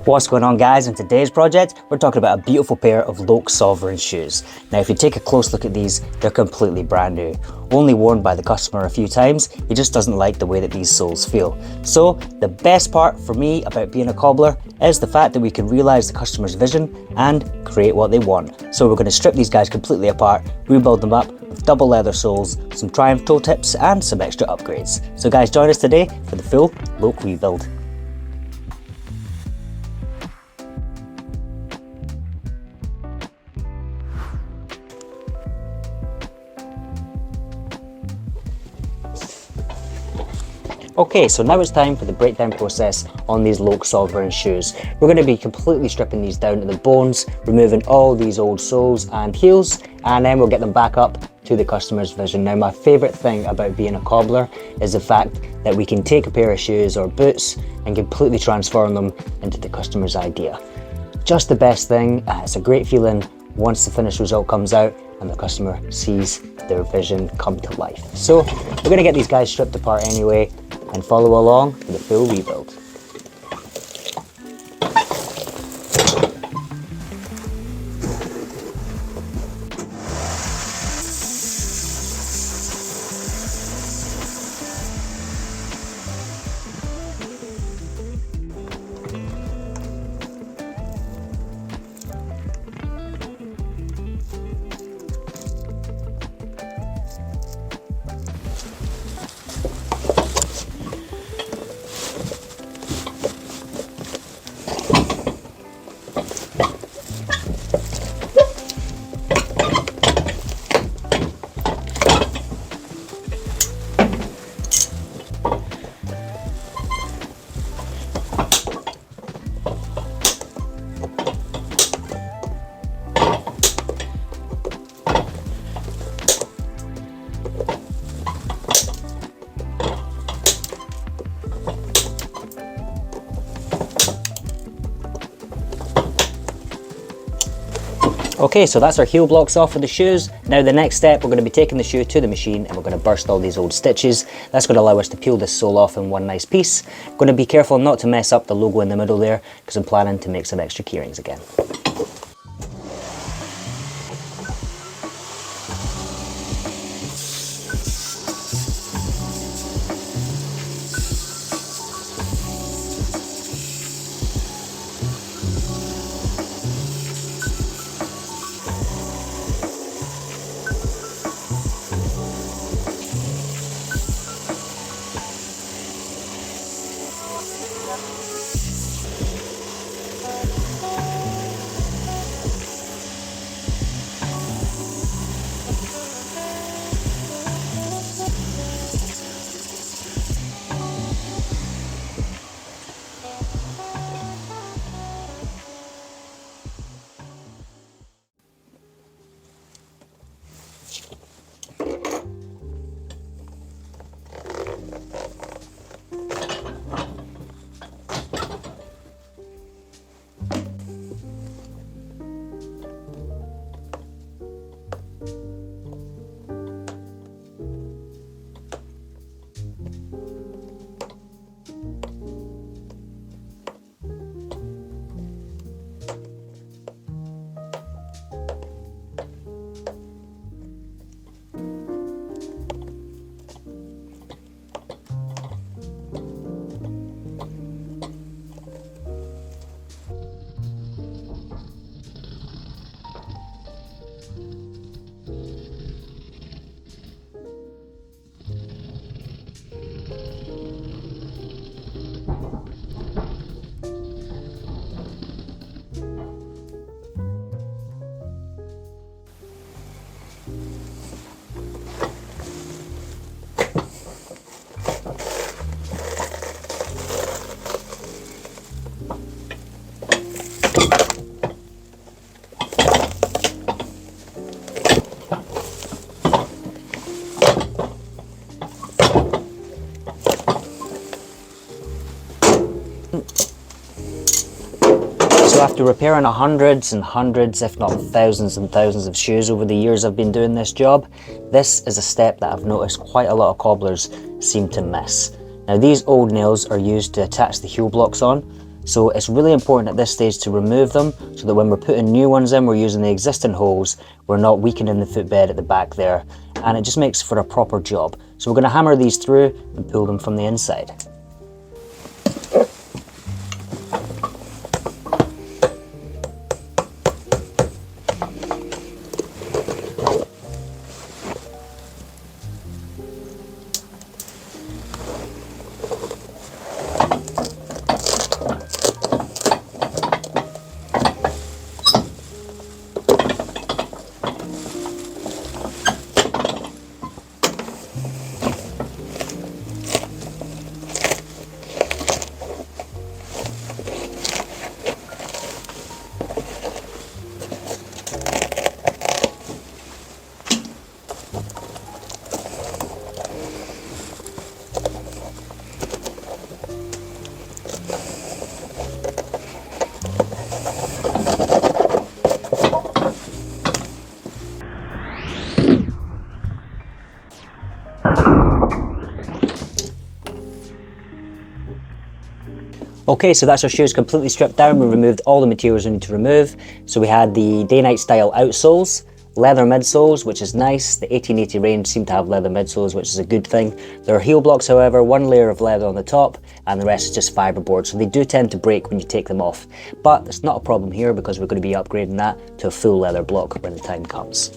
What's going on, guys? In today's project, we're talking about a beautiful pair of Loake sovereign shoes. Now, if you take a close look at these, they're completely brand new. Only worn by the customer a few times, he just doesn't like the way that these soles feel. So, the best part for me about being a cobbler is the fact that we can realize the customer's vision and create what they want. So we're going to strip these guys completely apart, rebuild them up with double leather soles, some Triumph toe tips, and some extra upgrades. So guys, join us today for the full Loake rebuild. Okay, so now it's time for the breakdown process on these Loake sovereign shoes. We're going to be completely stripping these down to the bones, removing all these old soles and heels, and then we'll get them back up to the customer's vision. Now, my favourite thing about being a cobbler is the fact that we can take a pair of shoes or boots and completely transform them into the customer's idea. Just the best thing. It's a great feeling once the finished result comes out and the customer sees their vision come to life. So we're going to get these guys stripped apart anyway and follow along for the full rebuild. Okay, so that's our heel blocks off for the shoes. Now the next step, we're going to be taking the shoe to the machine and we're going to burst all these old stitches. That's going to allow us to peel this sole off in one nice piece. Going to be careful not to mess up the logo in the middle there because I'm planning to make some extra keyrings again. So after repairing hundreds and hundreds, if not thousands and thousands of shoes over the years I've been doing this job, this is a step that I've noticed quite a lot of cobblers seem to miss. Now these old nails are used to attach the heel blocks on, So it's really important at this stage to remove them so that when we're putting new ones in, we're using the existing holes, we're not weakening the footbed at the back there, and it just makes for a proper job. So we're going to hammer these through and pull them from the inside. Okay, so that's our shoes completely stripped down. We removed all the materials we need to remove. So we had the day-night style outsoles, leather midsoles, which is nice. The 1880 range seem to have leather midsoles, which is a good thing. There are heel blocks, however, one layer of leather on the top, and the rest is just fiberboard. So they do tend to break when you take them off. But it's not a problem here because we're going to be upgrading that to a full leather block when the time comes.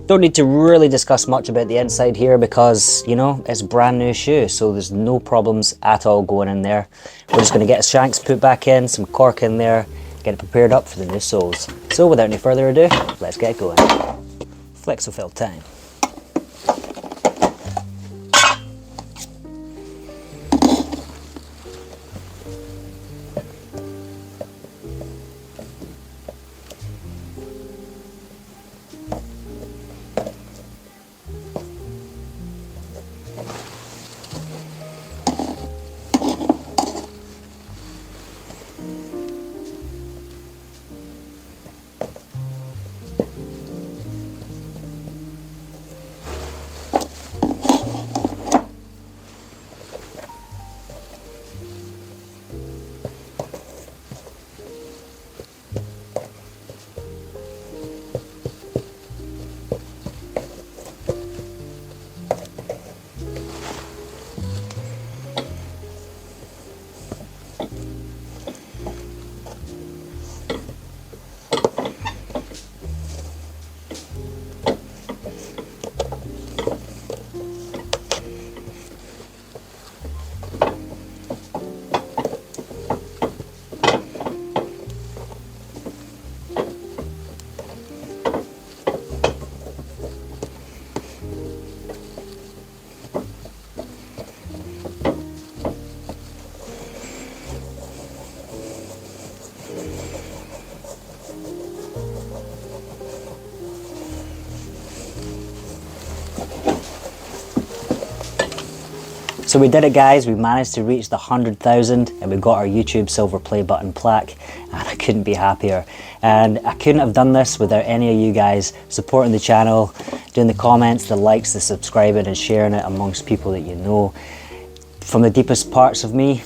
Don't need to really discuss much about the inside here because, you know, it's a brand new shoe, so there's no problems at all going in there. We're just going to get the shanks put back in, some cork in there, get it prepared up for the new soles. So without any further ado, let's get going. Flexofill time. So we did it, guys. We managed to reach the 100,000 and we got our YouTube silver play button plaque, and I couldn't be happier. And I couldn't have done this without any of you guys supporting the channel, doing the comments, the likes, the subscribing and sharing it amongst people that you know. From the deepest parts of me,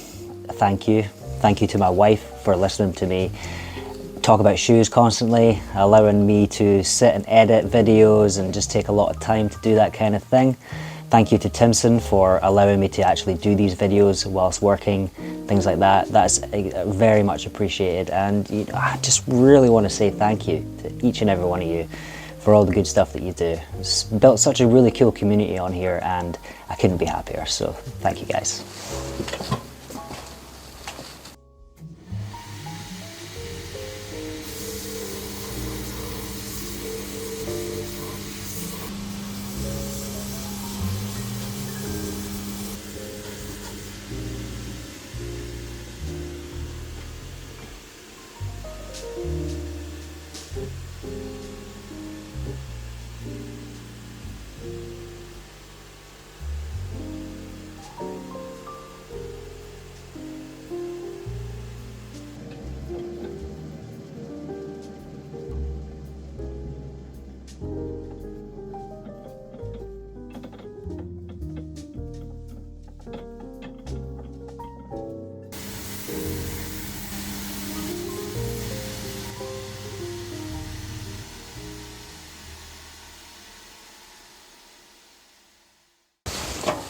thank you. Thank you to my wife for listening to me talk about shoes constantly, allowing me to sit and edit videos and just take a lot of time to do that kind of thing. Thank you to Timson for allowing me to actually do these videos whilst working, things like that. That's very much appreciated, and I just really want to say thank you to each and every one of you for all the good stuff that you do. It's built such a really cool community on here, and I couldn't be happier, so thank you guys.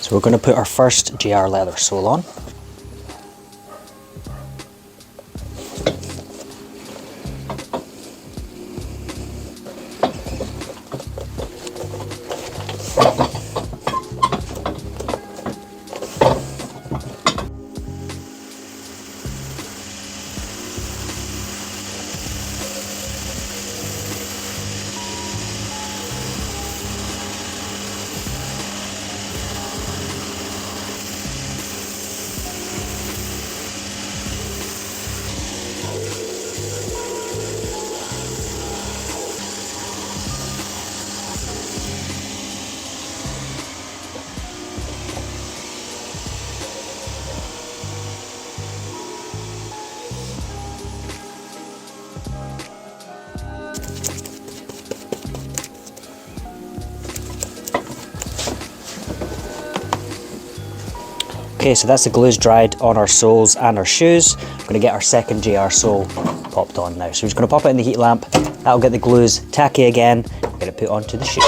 So we're going to put our first GR leather sole on. Okay, so that's the glues dried on our soles and our shoes. We're going to get our second GR sole popped on now. So we're just going to pop it in the heat lamp. That'll get the glues tacky again. Get it put onto the shoe.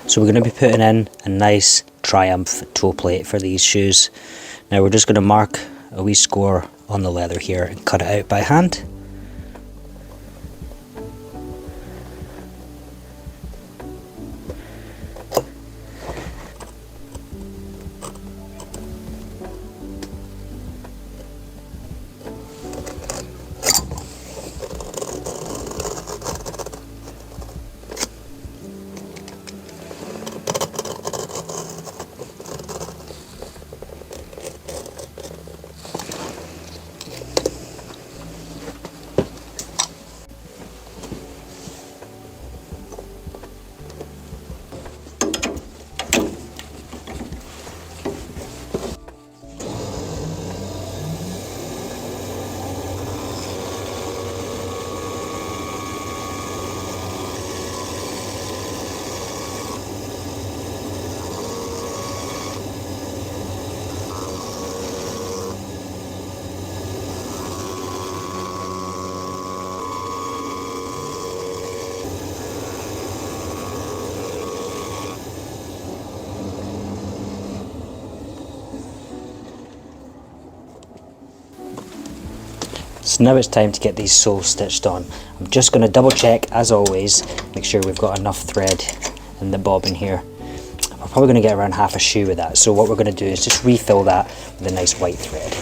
So we're going to be putting in a nice Triumph toe plate for these shoes. Now we're just going to mark a wee score on the leather here and cut it out by hand. So now it's time to get these soles stitched on. I'm just going to double check, as always, make sure we've got enough thread in the bobbin here. We're probably going to get around half a shoe with that, so what we're going to do is just refill that with a nice white thread.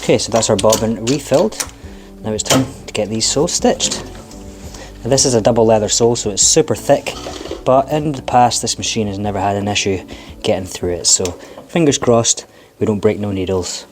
Okay, so that's our bobbin refilled. Now it's time to get these soles stitched. Now this is a double leather sole, so it's super thick, but in the past this machine has never had an issue getting through it, so fingers crossed we don't break no needles.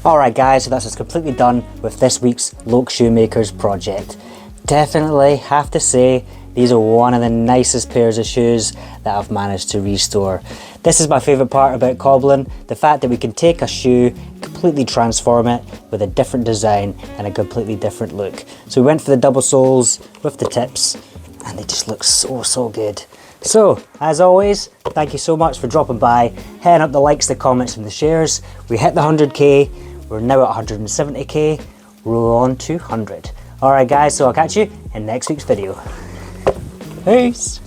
Alright guys, so that's us completely done with this week's Loake Shoemakers project. Definitely have to say, these are one of the nicest pairs of shoes that I've managed to restore. This is my favourite part about cobbling, the fact that we can take a shoe, completely transform it with a different design and a completely different look. So we went for the double soles with the tips and they just look so good. So, as always, thank you so much for dropping by, hitting up the likes, the comments and the shares. We hit the 100k, we're now at 170k, we're on 200. Alright guys, so I'll catch you in next week's video. Peace!